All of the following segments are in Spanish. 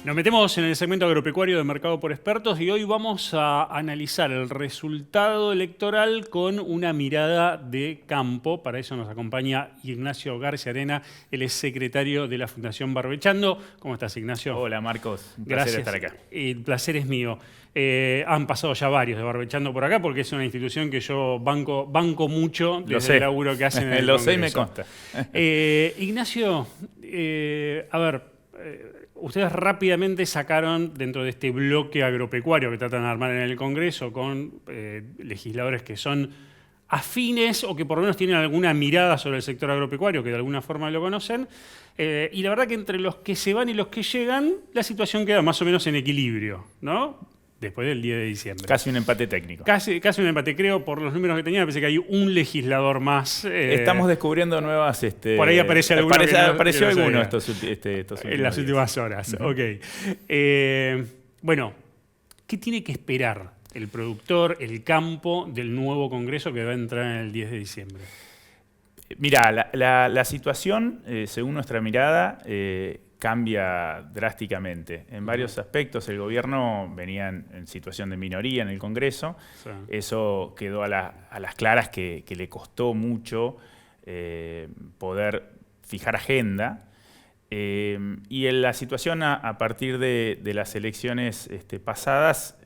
Nos metemos en el segmento agropecuario de Mercado por Expertos y hoy vamos a analizar el resultado electoral con una mirada de campo. Para eso nos acompaña Ignacio García Arena, él es secretario de la Fundación Barbechando. ¿Cómo estás, Ignacio? Hola, Marcos. Un Gracias. placer estar acá. El placer es mío. Han pasado ya varios de Barbechando por acá porque es una institución que yo banco mucho desde el laburo que hacen en el Lo Congreso. sé y me consta. Ignacio, a ver... Ustedes rápidamente sacaron dentro de este bloque agropecuario que tratan de armar en el Congreso con legisladores que son afines o que por lo menos tienen alguna mirada sobre el sector agropecuario, que de alguna forma lo conocen. Y la verdad que entre los que se van y los que llegan, la situación queda más o menos en equilibrio, ¿no? Después del 10 de diciembre. Casi un empate técnico. Casi un empate, creo, por los números que tenía, me parece que hay un legislador más. Estamos descubriendo nuevas... por ahí aparece alguno. Apareció alguno estos en las últimas horas. Ok. Bueno, ¿qué tiene que esperar el productor, el campo del nuevo Congreso que va a entrar en el 10 de diciembre? Mirá, la situación, según nuestra mirada, cambia drásticamente. En varios aspectos, el gobierno venía en situación de minoría en el Congreso. Sí. Eso quedó a las claras que le costó mucho poder fijar agenda. Y en la situación a partir de las elecciones pasadas,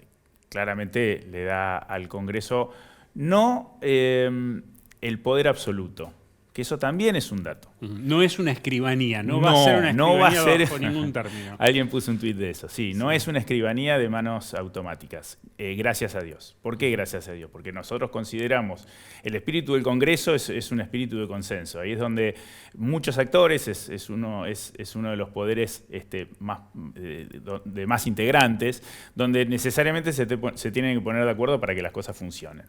claramente le da al Congreso no el poder absoluto, que eso también es un dato. No es una escribanía, no va a ser una escribanía bajo ningún término. Alguien puso un tuit de eso, sí, no es una escribanía de manos automáticas, gracias a Dios. ¿Por qué gracias a Dios? Porque nosotros consideramos el espíritu del Congreso es un espíritu de consenso. Ahí es donde muchos actores, es uno de los poderes de más integrantes, donde necesariamente se tienen que poner de acuerdo para que las cosas funcionen.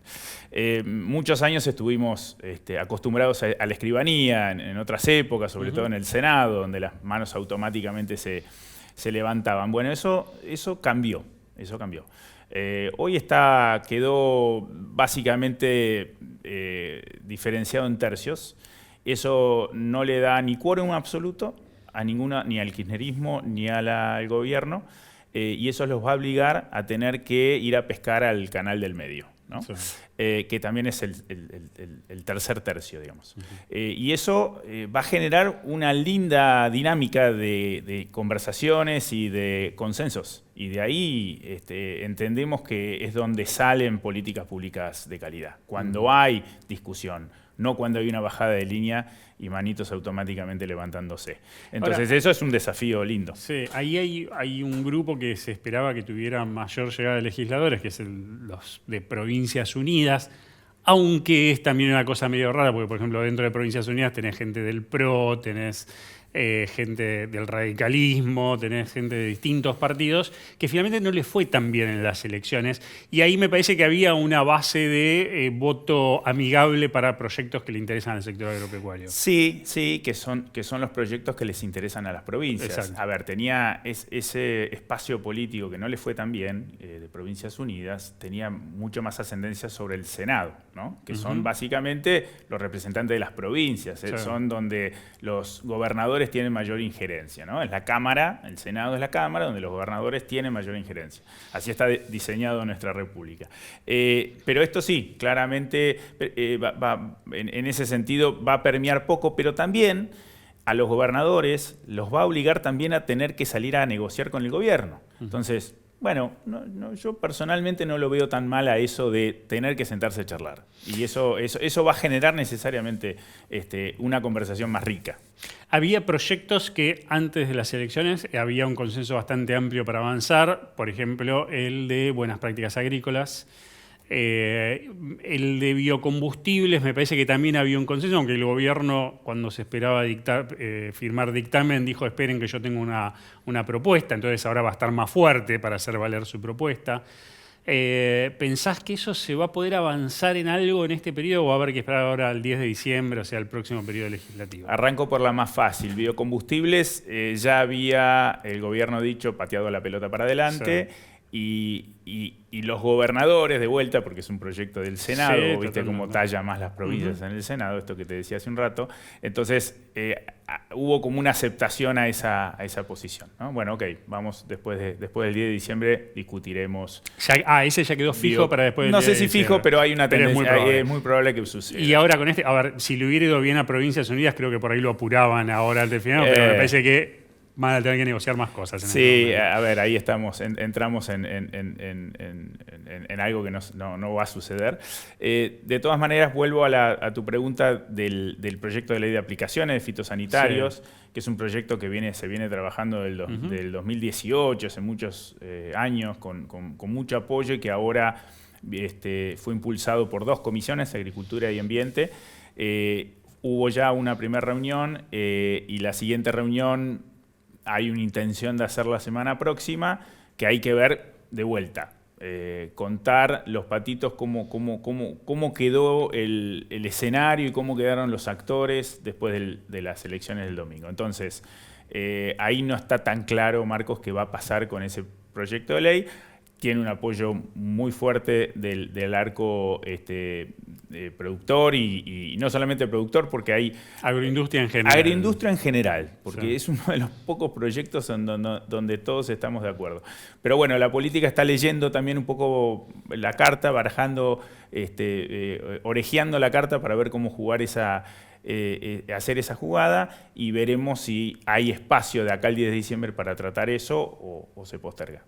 Muchos años estuvimos acostumbrados a la escribanía, en otras épocas, sobre todo en el Senado, donde las manos automáticamente se levantaban. Bueno, eso cambió. Hoy quedó básicamente diferenciado en tercios. Eso no le da ni quórum absoluto a ni al kirchnerismo ni al gobierno, y eso los va a obligar a tener que ir a pescar al canal del medio, ¿no? Sí. Que también es el tercer tercio, digamos. Y eso va a generar una linda dinámica de conversaciones y de consensos. Y de ahí entendemos que es donde salen políticas públicas de calidad. Cuando hay discusión, no cuando hay una bajada de línea y manitos automáticamente levantándose. Entonces, ahora, eso es un desafío lindo. Sí, ahí hay un grupo que se esperaba que tuviera mayor llegada de legisladores, que es los de Provincias Unidas, aunque es también una cosa medio rara, porque, por ejemplo, dentro de Provincias Unidas tenés gente del PRO, tenés gente del radicalismo, tenés gente de distintos partidos, que finalmente no les fue tan bien en las elecciones. Y ahí me parece que había una base de voto amigable para proyectos que le interesan al sector agropecuario. Sí, que son los proyectos que les interesan a las provincias. Exacto. A ver, tenía ese espacio político que no le fue tan bien, de Provincias Unidas, tenía mucho más ascendencia sobre el Senado, ¿no? Que son básicamente los representantes de las provincias, sí. Son donde los gobernadores tienen mayor injerencia, ¿no? Es la Cámara, el Senado es la Cámara, donde los gobernadores tienen mayor injerencia. Así está diseñado nuestra República. Pero esto sí, claramente en ese sentido va a permear poco, pero también a los gobernadores los va a obligar también a tener que salir a negociar con el gobierno. Entonces, bueno, yo personalmente no lo veo tan mal a eso de tener que sentarse a charlar. Y eso va a generar necesariamente una conversación más rica. Había proyectos que antes de las elecciones había un consenso bastante amplio para avanzar, por ejemplo, el de buenas prácticas agrícolas, el de biocombustibles, me parece que también había un consenso, aunque el gobierno, cuando se esperaba firmar dictamen, dijo esperen que yo tengo una propuesta, entonces ahora va a estar más fuerte para hacer valer su propuesta. ¿Pensás que eso se va a poder avanzar en algo en este periodo o va a haber que esperar ahora al 10 de diciembre, o sea, el próximo periodo legislativo? Arranco por la más fácil. Biocombustibles, ya había el gobierno dicho pateado la pelota para adelante. Sí. y los gobernadores de vuelta, porque es un proyecto del Senado, Sí, viste totalmente. cómo talla más las provincias en el Senado, esto que te decía hace un rato. Entonces hubo como una aceptación a esa posición, ¿no? Bueno, ok, vamos después del 10 de diciembre discutiremos. Ese ya quedó fijo Digo, para después del no 10 sé de si fijo, diciembre. pero hay una Pero tendencia, es muy probable que suceda. Y ahora con este, a ver, si le hubiera ido bien a Provincias Unidas, creo que por ahí lo apuraban ahora al final, pero me parece que van a tener que negociar más cosas. Sí, a ver, ahí estamos, entramos en algo que no va a suceder. De todas maneras, vuelvo a tu pregunta del proyecto de ley de aplicaciones de fitosanitarios, sí, que es un proyecto que se viene trabajando del 2018, hace muchos años, con mucho apoyo y que ahora fue impulsado por 2 comisiones, Agricultura y Ambiente. Hubo ya una primera reunión y la siguiente reunión hay una intención de hacer la semana próxima, que hay que ver de vuelta. Contar los patitos cómo quedó el escenario y cómo quedaron los actores después de las elecciones del domingo. Entonces, ahí no está tan claro, Marcos, qué va a pasar con ese proyecto de ley. Tiene un apoyo muy fuerte del arco productor y no solamente productor, porque hay... Agroindustria en general. Agroindustria en general, porque sí, es uno de los pocos proyectos donde todos estamos de acuerdo. Pero bueno, la política está leyendo también un poco la carta, barajando, orejeando la carta para ver cómo jugar hacer esa jugada y veremos si hay espacio de acá al 10 de diciembre para tratar eso o se posterga.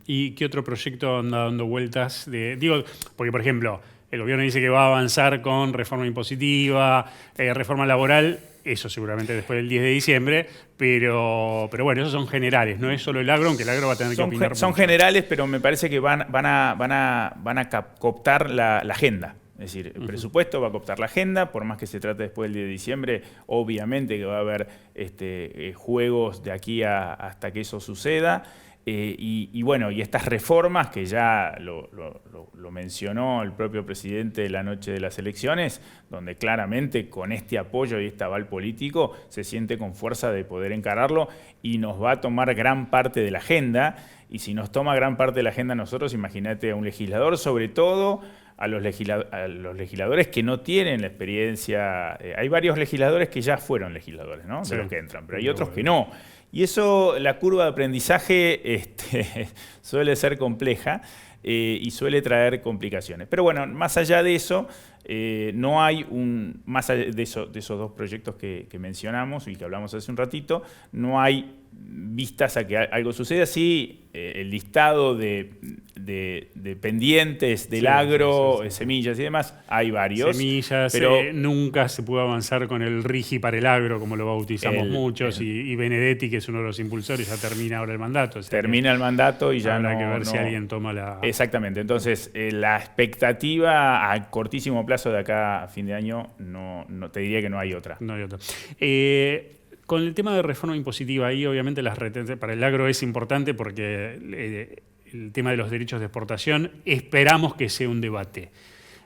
¿Y qué otro proyecto anda dando vueltas? Digo, porque por ejemplo, el gobierno dice que va a avanzar con reforma impositiva, reforma laboral, eso seguramente después del 10 de diciembre, pero bueno, esos son generales, no es solo el agro, aunque el agro va a tener que opinar Son mucho. generales, pero me parece que van a cooptar la agenda. Es decir, el presupuesto va a cooptar la agenda, por más que se trate después del 10 de diciembre, obviamente que va a haber juegos de aquí hasta que eso suceda. Y bueno, y estas reformas que ya lo mencionó el propio presidente la noche de las elecciones, donde claramente con este apoyo y este aval político se siente con fuerza de poder encararlo y nos va a tomar gran parte de la agenda. Y si nos toma gran parte de la agenda a nosotros, imagínate a un legislador, sobre todo a los legisladores que no tienen la experiencia. Hay varios legisladores que ya fueron legisladores, ¿no? Sí. De los que entran, pero hay otros que no. Y eso, la curva de aprendizaje suele ser compleja y suele traer complicaciones. Pero bueno, más allá de eso, no hay más allá de esos 2 proyectos que mencionamos y que hablamos hace un ratito, no hay vistas a que algo suceda. Sí, el listado de pendientes del agro, sí. Semillas y demás, hay varios. Semillas, pero nunca se pudo avanzar con el RIGI para el agro, como lo bautizamos muchos, y Benedetti, que es uno de los impulsores, ya termina ahora el mandato. Termina el mandato y ya habrá que ver si alguien toma la... Exactamente, entonces la expectativa a cortísimo plazo de acá a fin de año, no te diría que no hay otra. No hay otra. Con el tema de reforma impositiva, ahí obviamente las retenciones para el agro es importante porque el tema de los derechos de exportación esperamos que sea un debate.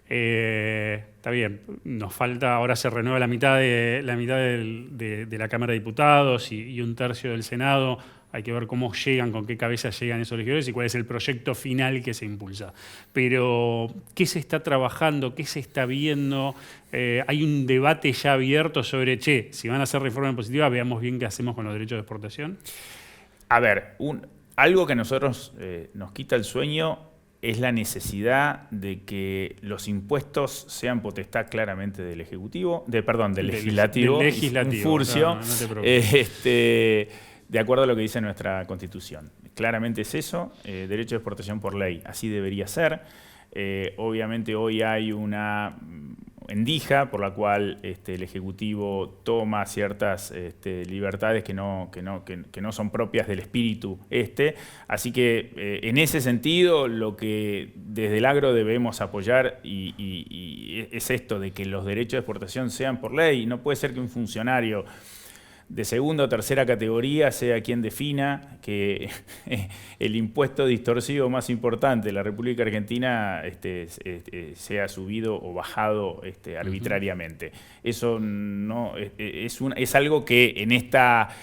Está bien, nos falta, ahora se renueva la mitad de la Cámara de Diputados y un tercio del Senado. Hay que ver cómo llegan, con qué cabeza llegan esos legisladores y cuál es el proyecto final que se impulsa. Pero, ¿qué se está trabajando? ¿Qué se está viendo? ¿Hay un debate ya abierto sobre, si van a hacer reforma impositiva, veamos bien qué hacemos con los derechos de exportación? A ver, algo que a nosotros nos quita el sueño es la necesidad de que los impuestos sean potestad claramente del Ejecutivo, del Legislativo. Del Legislativo, un furcio. No te preocupes. De acuerdo a lo que dice nuestra Constitución. Claramente es eso, derecho de exportación por ley, así debería ser. Obviamente hoy hay una endija por la cual el Ejecutivo toma ciertas libertades que no son propias del espíritu Así que en ese sentido lo que desde el agro debemos apoyar y es esto de que los derechos de exportación sean por ley. No puede ser que un funcionario de segunda o tercera categoría sea quien defina que el impuesto distorsivo más importante de la República Argentina sea subido o bajado arbitrariamente. Eso no es algo que en estas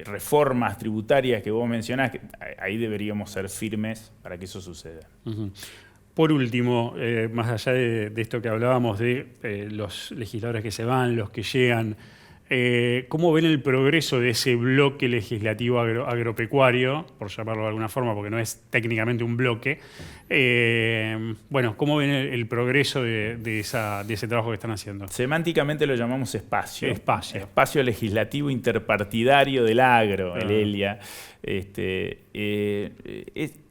reformas tributarias que vos mencionás, ahí deberíamos ser firmes para que eso suceda. Por último, más allá de esto que hablábamos de los legisladores que se van, los que llegan, ¿cómo ven el progreso de ese bloque legislativo agropecuario, por llamarlo de alguna forma, porque no es técnicamente un bloque? Bueno, ¿cómo ven el progreso de ese trabajo que están haciendo? Semánticamente lo llamamos espacio. Espacio. Espacio legislativo interpartidario del agro, el ELIA.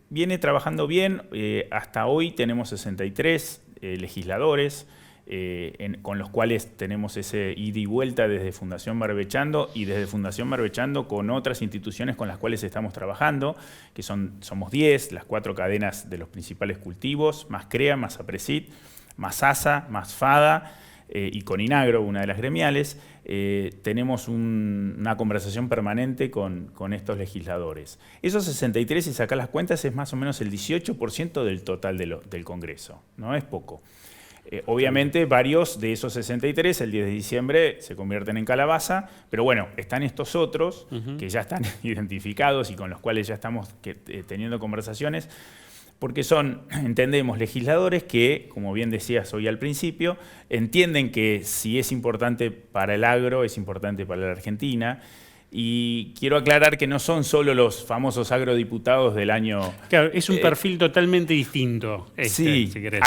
Viene trabajando bien. Hasta hoy tenemos 63 legisladores. Con los cuales tenemos ese ida y vuelta desde Fundación Barbechando y desde Fundación Barbechando con otras instituciones con las cuales estamos trabajando, que somos 10, las 4 cadenas de los principales cultivos, más CREA, más APRESID, más ASA, más FADA y con INAGRO, una de las gremiales. Tenemos una conversación permanente con estos legisladores. Esos 63, si sacás las cuentas, es más o menos el 18% del total del Congreso, no es poco. Obviamente varios de esos 63 el 10 de diciembre se convierten en calabaza, pero bueno, están estos otros que ya están identificados y con los cuales ya estamos teniendo conversaciones, porque entendemos, legisladores que, como bien decías hoy al principio, entienden que si es importante para el agro, es importante para la Argentina. Y quiero aclarar que no son solo los famosos agrodiputados del año... Claro, es un perfil totalmente distinto. Sí, si querés.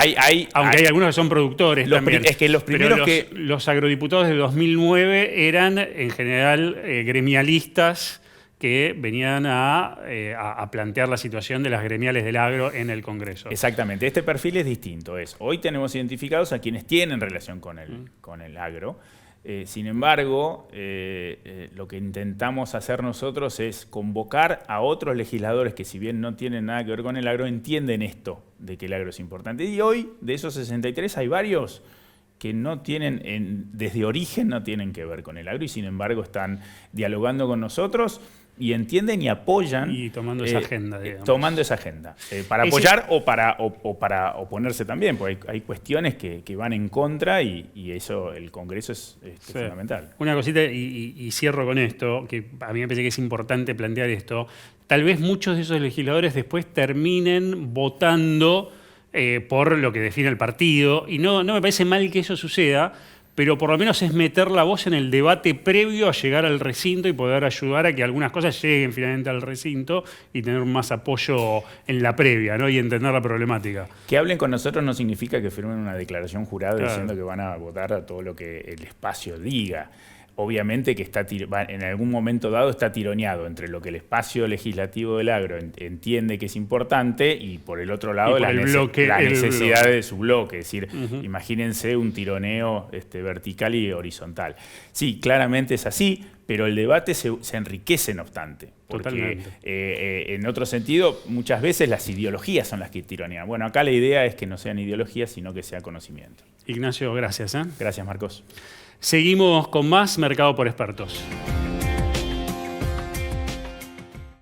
Aunque hay algunos que son productores también. Es que los primeros los agrodiputados de 2009 eran, en general, gremialistas que venían a plantear la situación de las gremiales del agro en el Congreso. Exactamente. Este perfil es distinto. Hoy tenemos identificados a quienes tienen relación con el agro. Sin embargo, lo que intentamos hacer nosotros es convocar a otros legisladores que, si bien no tienen nada que ver con el agro, entienden esto de que el agro es importante. Y hoy, de esos 63, hay varios que no tienen, desde origen no tienen que ver con el agro y sin embargo están dialogando con nosotros y entienden y apoyan. Y tomando esa agenda, digamos. Tomando esa agenda. Para apoyar o para oponerse también, porque hay cuestiones que van en contra y eso, el Congreso es fundamental. Una cosita y cierro con esto, que a mí me parece que es importante plantear esto. Tal vez muchos de esos legisladores después terminen votando por lo que define el partido, y no me parece mal que eso suceda, pero por lo menos es meter la voz en el debate previo a llegar al recinto y poder ayudar a que algunas cosas lleguen finalmente al recinto y tener más apoyo en la previa, ¿no? Y entender la problemática. Que hablen con nosotros no significa que firmen una declaración jurada diciendo que van a votar a todo lo que el espacio diga. Obviamente que en algún momento dado está tironeado entre lo que el espacio legislativo del agro entiende que es importante y por el otro lado las necesidades de su bloque. Es decir, imagínense un tironeo vertical y horizontal. Sí, claramente es así, pero el debate se enriquece no obstante. Porque en otro sentido, muchas veces las ideologías son las que tironean. Bueno, acá la idea es que no sean ideologías, sino que sea conocimiento. Ignacio, gracias. Gracias, Marcos. Seguimos con más Mercado por Expertos.